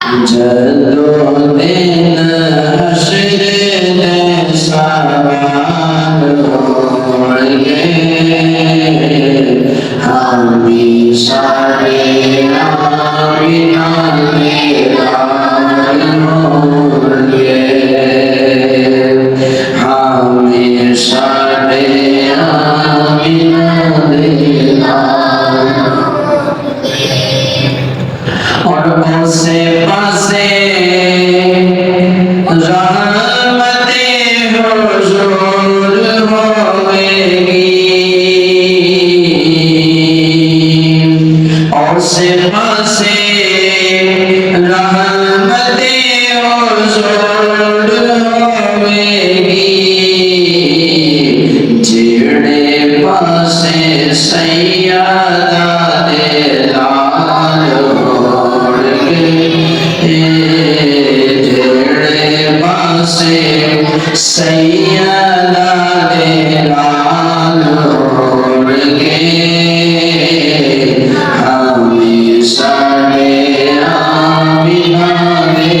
जदों दिन हश्र दे सवाल होंगे, हमेशा रे आमीना दे लाल होंगे, हमेशा रे आमीना दे लाल और उसे पासे रहमते हुजूर होएगी, और उसे पासे रहमते हुजूर होएगी, जेड़े पासे सैयदा दे लाल सैयदा दे लाल होंगे, हमेशा रे आमीना दे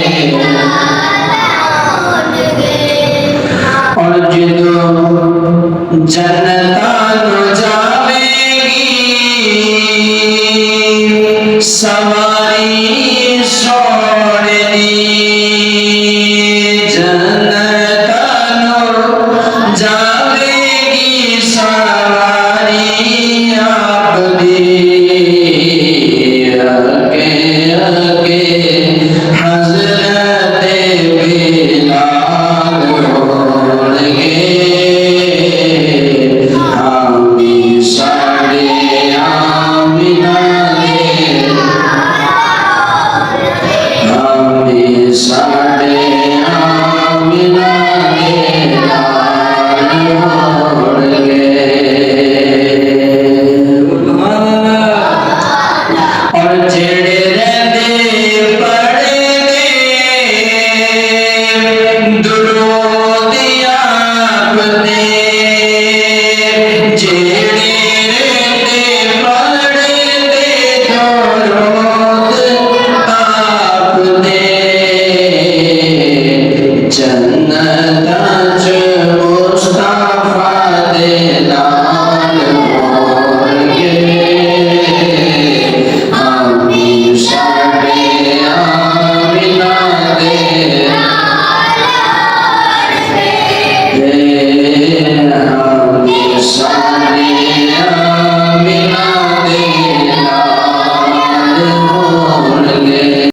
और जदों जन्नता नु जावेगी सवारी सोने दी, जावेगी सवारी आपदी, अगे अगे